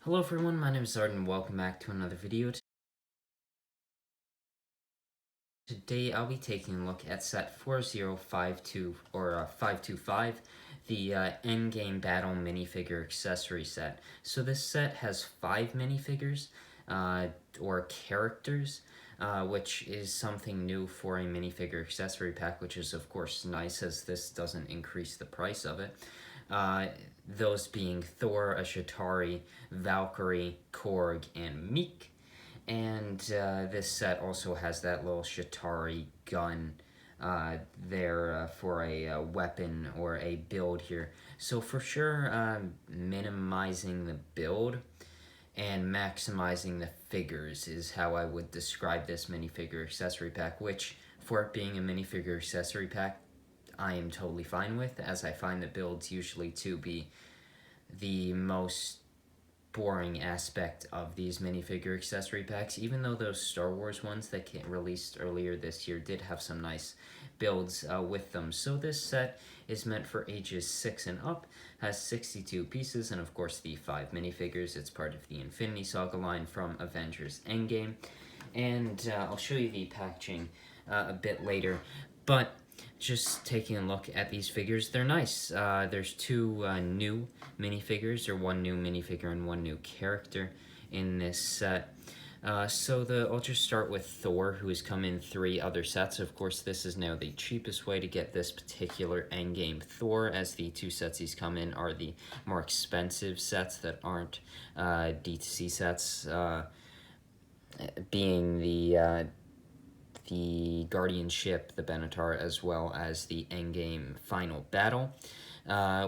Hello everyone, my name is Zard and welcome back to another video. Today I'll be taking a look at set 4052, or 525, the Endgame Battle Minifigure Accessory set. So this set has 5 minifigures, or characters, which is something new for a minifigure accessory pack, which is of course nice as this doesn't increase the price of it. Those being Thor, Ashitari, Valkyrie, Korg, and Meek. And this set also has that little Shatari gun there for a weapon or a build here. So for sure, minimizing the build and maximizing the figures is how I would describe this minifigure accessory pack, which for it being a minifigure accessory pack, I am totally fine with, as I find the builds usually to be the most boring aspect of these minifigure accessory packs, even though those Star Wars ones that released earlier this year did have some nice builds with them. So this set is meant for ages 6 and up, has 62 pieces, and of course the 5 minifigures. It's part of the Infinity Saga line from Avengers Endgame, and I'll show you the packaging a bit later, but just taking a look at these figures, they're nice. There's 2 new minifigures, or 1 new minifigure and 1 new character in this set. I'll just start with Thor, who has come in 3 other sets. Of course, this is now the cheapest way to get this particular Endgame Thor, as the 2 sets he's come in are the more expensive sets that aren't D2C sets, being the Guardian ship, the Benatar, as well as the Endgame Final Battle,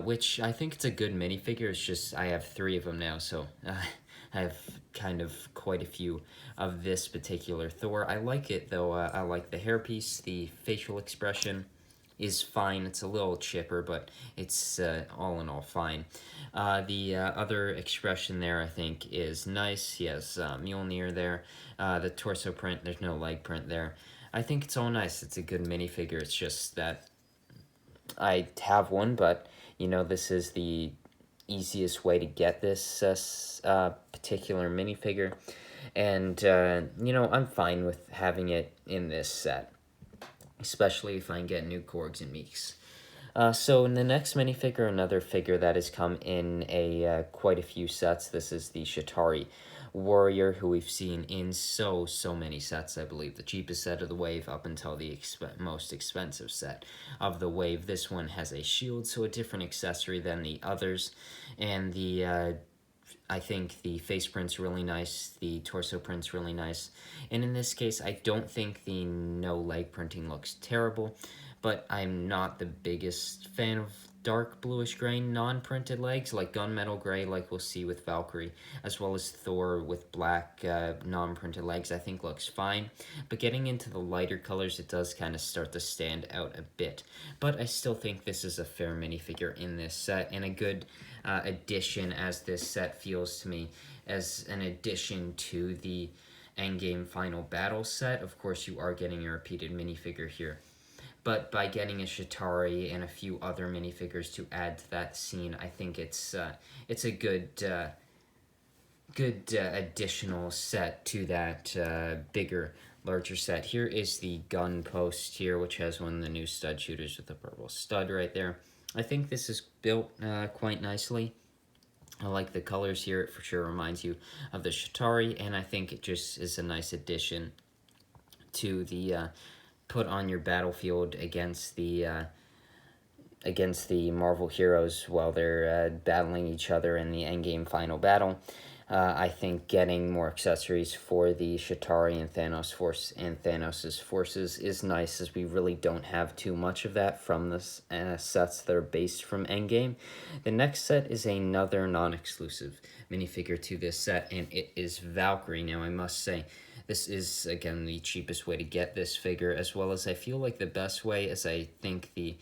which I think it's a good minifigure. It's just I have 3 of them now, so I have kind of quite a few of this particular Thor. I like it, though. I like the hairpiece, the facial expression is fine. It's a little chipper, but it's all in all fine. The other expression there, I think, is nice. He has Mjolnir there. The torso print, there's no leg print there. I think it's all nice. It's a good minifigure. It's just that I have one, but, you know, this is the easiest way to get this particular minifigure. And, you know, I'm fine with having it in this set, especially if I can get new Korgs and Meeks. So in the next minifigure, another figure that has come in quite a few sets. This is the Shatari warrior, who we've seen in so many sets. I believe the cheapest set of the wave up until the most expensive set of the wave. This one has a shield, so a different accessory than the others. And I think the face print's really nice, the torso print's really nice, and in this case, I don't think the no leg printing looks terrible, but I'm not the biggest fan of dark bluish gray non-printed legs, like gunmetal gray, like we'll see with Valkyrie, as well as Thor with black non-printed legs. I think looks fine, but getting into the lighter colors, it does kind of start to stand out a bit. But I still think this is a fair minifigure in this set, and a good addition, as this set feels to me, as an addition to the Endgame Final Battle set. Of course, you are getting a repeated minifigure here, but by getting a Shatari and a few other minifigures to add to that scene, I think it's a good additional set to that bigger, larger set. Here is the gun post here, which has one of the new stud shooters with the purple stud right there. I think this is built quite nicely. I like the colors here. It for sure reminds you of the Shatari, and I think it just is a nice addition to the put on your battlefield against the Marvel heroes while they're battling each other in the Endgame Final Battle. I think getting more accessories for the Shatari and Thanos' forces is nice, as we really don't have too much of that from the sets that are based from Endgame. The next set is another non-exclusive minifigure to this set, and it is Valkyrie. Now, I must say, this is, again, the cheapest way to get this figure, as well as I feel like the best way, as I think the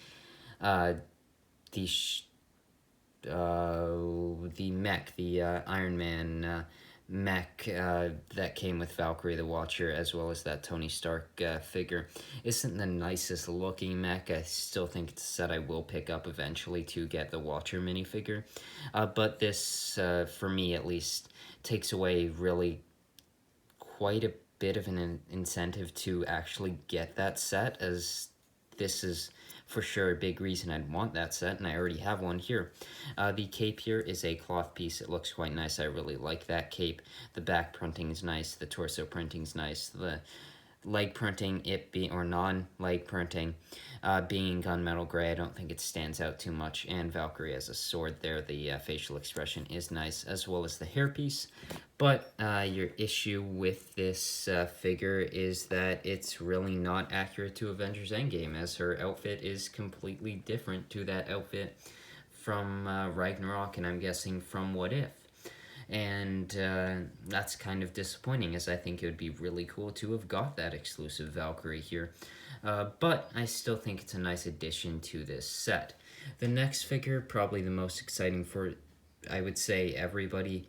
mech, the Iron Man mech that came with Valkyrie the Watcher, as well as that Tony Stark figure, isn't the nicest looking mech. I still think it's a set I will pick up eventually to get the Watcher minifigure. But this, for me at least, takes away really quite a bit of an incentive to actually get that set, as this is for sure a big reason I'd want that set, and I already have one here. The cape here is a cloth piece. It looks quite nice. I really like that cape. The back printing is nice. The torso printing is nice. The leg printing, or non-leg printing, being gunmetal gray, I don't think it stands out too much. And Valkyrie has a sword there. The facial expression is nice, as well as the hairpiece. But your issue with this figure is that it's really not accurate to Avengers Endgame, as her outfit is completely different to that outfit from Ragnarok, and I'm guessing from What If. And that's kind of disappointing, as I think it would be really cool to have got that exclusive Valkyrie here. But I still think it's a nice addition to this set. The next figure, probably the most exciting for, I would say, everybody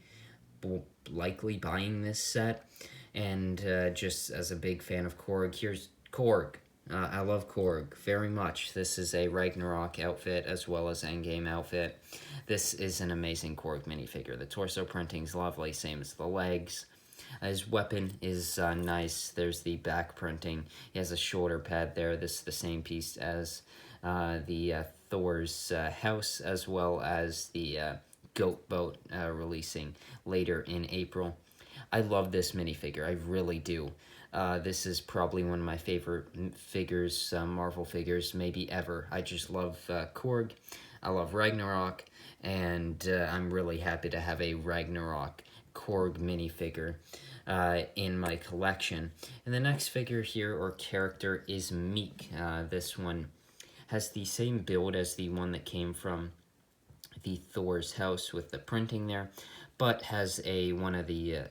likely buying this set. And just as a big fan of Korg, here's Korg. I love Korg very much. This is a Ragnarok outfit as well as Endgame outfit. This is an amazing Korg minifigure. The torso printing's lovely, same as the legs. His weapon is nice. There's the back printing. He has a shoulder pad there. This is the same piece as the Thor's house, as well as the goat boat releasing later in April. I love this minifigure. I really do. This is probably one of my favorite figures, Marvel figures, maybe ever. I just love Korg. I love Ragnarok, and I'm really happy to have a Ragnarok Korg minifigure in my collection. And the next figure here, or character, is Meek. This one has the same build as the one that came from the Thor's house with the printing there, but has one of the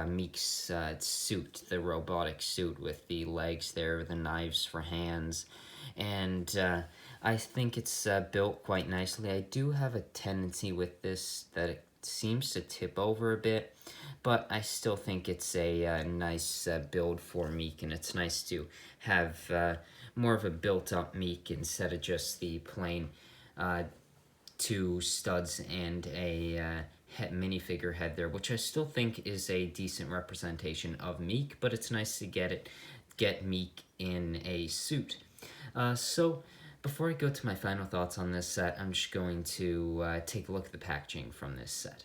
Meek's suit, the robotic suit with the legs there, the knives for hands, and I think it's built quite nicely. I do have a tendency with this that it seems to tip over a bit, but I still think it's a nice build for Meek, and it's nice to have more of a built-up Meek instead of just the plain two studs and a minifigure head there, which I still think is a decent representation of Meek, but it's nice to get Meek in a suit. So before I go to my final thoughts on this set, I'm just going to take a look at the packaging from this set.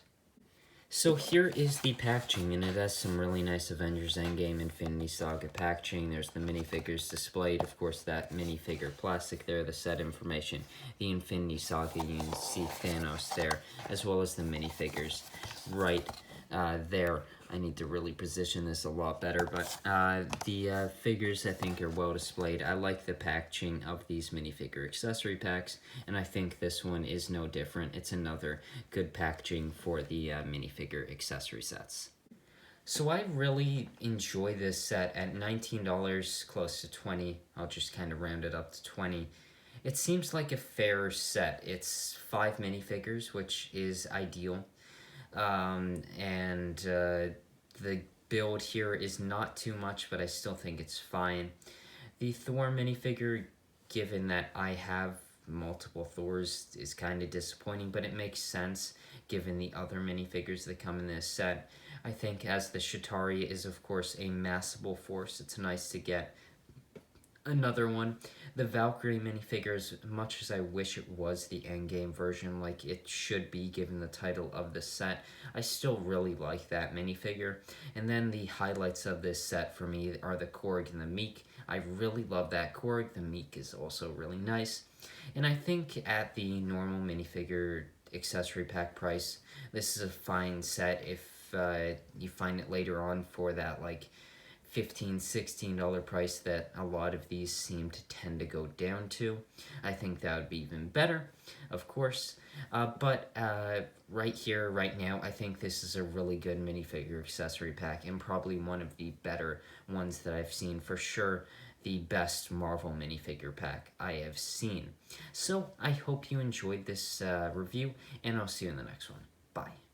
So here is the packaging, and it has some really nice Avengers Endgame Infinity Saga packaging. There's the minifigures displayed, of course, that minifigure plastic there, the set information, the Infinity Saga, you can see Thanos there, as well as the minifigures right there. I need to really position this a lot better, but the figures I think are well displayed. I like the packaging of these minifigure accessory packs, and I think this one is no different. It's another good packaging for the minifigure accessory sets. So I really enjoy this set at $19, close to $20. I'll just kind of round it up to $20. It seems like a fair set. It's 5 minifigures, which is ideal. The build here is not too much, but I still think it's fine. The Thor minifigure, given that I have multiple Thors, is kind of disappointing, but it makes sense given the other minifigures that come in this set. I think as the Chitauri is, of course, a massable force, it's nice to get another one. The Valkyrie minifigure, as much as I wish it was the Endgame version like it should be given the title of the set, I still really like that minifigure. And then the highlights of this set for me are the Korg and the Meek. I really love that Korg. The Meek is also really nice. And I think at the normal minifigure accessory pack price, this is a fine set if you find it later on for that like $15, $16 price that a lot of these seem to tend to go down to. I think that would be even better, of course. But right here, right now, I think this is a really good minifigure accessory pack and probably one of the better ones that I've seen. For sure, the best Marvel minifigure pack I have seen. So I hope you enjoyed this review, and I'll see you in the next one. Bye.